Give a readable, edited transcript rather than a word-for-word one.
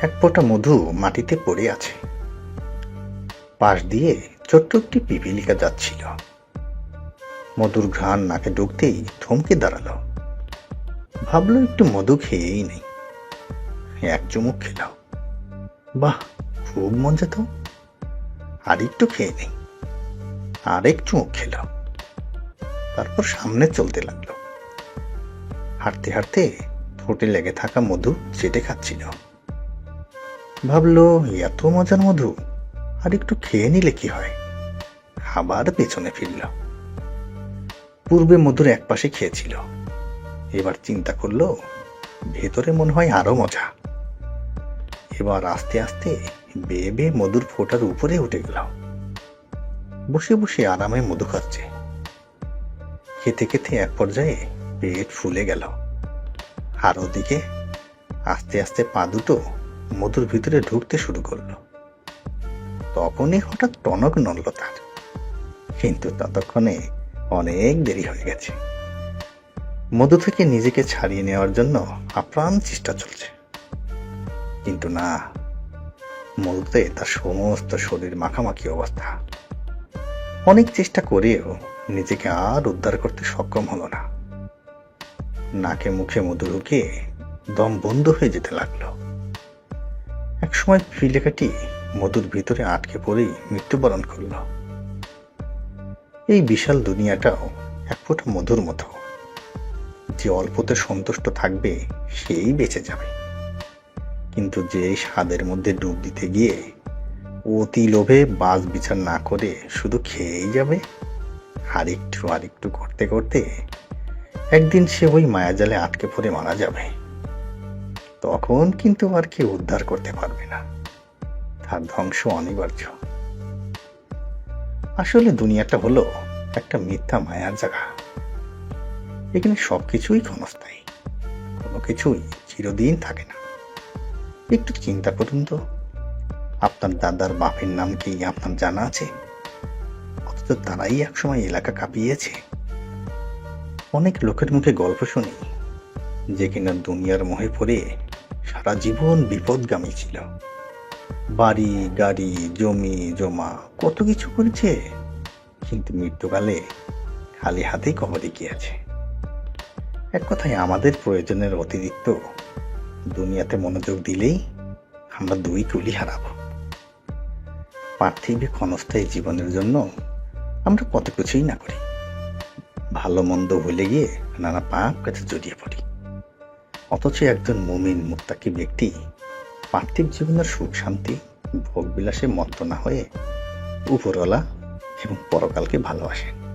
এক ফোঁটা মধু মাটিতে পড়ে আছে। পাশ দিয়ে ছোট্ট একটি পিপীলিকা যাচ্ছিল। মধুর ঘ্রাণ নাকে ঢুকতেই থমকে দাঁড়ালো। ভাবলো একটু মধু খেয়েই নেই। এক চুমুক খেল। বাহ, খুব মজা তো। আর একটু খেয়ে নেই। আরেক চুমুক খেল। তারপর সামনে চলতে লাগলো। হাঁটতে হাঁটতে ঠোঁটে লেগে থাকা মধু চেটে খাচ্ছিল। ভাবলো এত মজার মধু, আর একটু খেয়ে নিলে কি হয়। আবার পেছনে ফিরল। পূর্বে মধুর এক পাশে খেয়েছিল। এবার চিন্তা করলো ভেতরে মনে হয় আরো মজা। এবার আস্তে আস্তে বেয়ে বেয়ে মধুর ফোঁটার উপরে উঠে গেল। বসে বসে আরামে মধু খাচ্ছে। খেতে খেতে এক পর্যায়ে পেট ফুলে গেল। আর ওদিকে আস্তে আস্তে পা দুটো মধুর ভিতরে ঢুকতে শুরু করলো। তখনই হঠাৎ টনক নড়ল তার। কিন্তু ততক্ষণে অনেক দেরি হয়ে গেছে। মধু থেকে নিজেকে ছাড়িয়ে নেওয়ার জন্য আপ্রাণ চেষ্টা চলছে। কিন্তু না, মধুতে তার সমস্ত শরীর মাখামাখি অবস্থা। অনেক চেষ্টা করেও নিজেকে আর উদ্ধার করতে সক্ষম হলো না। নাকে মুখে মধু ঢুকে দম বন্ধ হয়ে যেতে লাগলো। একসময় পিপীলিকাটি মধুর ভিতরে আটকে পড়েই মৃত্যুবরণ করল। এই বিশাল দুনিয়াটাও এক ফোঁটা মধুর মতো। যে অল্পতে সন্তুষ্ট থাকবে সেই বেঁচে যাবে। কিন্তু যে স্বাদের মধ্যে ডুব দিতে গিয়ে অতি লোভে বাছ বিচার না করে শুধু খেয়েই যাবে, আরেকটু করতে করতে একদিন সে ওই মায়াজালে আটকে পড়ে মারা যাবে। তখন কিন্তু আর কেউ উদ্ধার করতে পারবে না। তার ধ্বংস অনিবার্য। আসলে দুনিয়াটা হলো একটা মিথ্যা মায়ার জায়গা। এখানে সবকিছুই ক্ষণস্থায়ী, কোনো কিছুই চিরদিন থাকে না। একটু চিন্তা করুন তো, আপনার দাদার বাপের নাম কি আপনার জানা আছে? অথচ তারাই একসময় এলাকা কাঁপিয়েছে। অনেক লোকের মুখে গল্প শুনি যে কিনা দুনিয়ার মোহে পড়ে সারা জীবন বিপদগামী ছিল। বাড়ি গাড়ি জমি জমা কত কিছু করেছে, কিন্তু মৃত্যুকালে খালি হাতেই কবরে গিয়েছে। এক কথায় আমাদের প্রয়োজনের অতিরিক্ত দুনিয়াতে মনোযোগ দিলেই আমরা দুই কুলি হারাবো। পার্থিব ক্ষণস্থায়ী জীবনের জন্য আমরা কত কিছুই না করি। ভালো মন্দ ভুলে গিয়ে নানা পাপ কাজে জড়িয়ে পড়ি। অথচ একজন মুমিন মুত্তাকি ব্যক্তি পার্থিব জীবনের সুখ শান্তি ভোগ বিলাসে মত্ত না হয়ে উপরওয়ালা এবং পরকালকে ভালোবাসেন।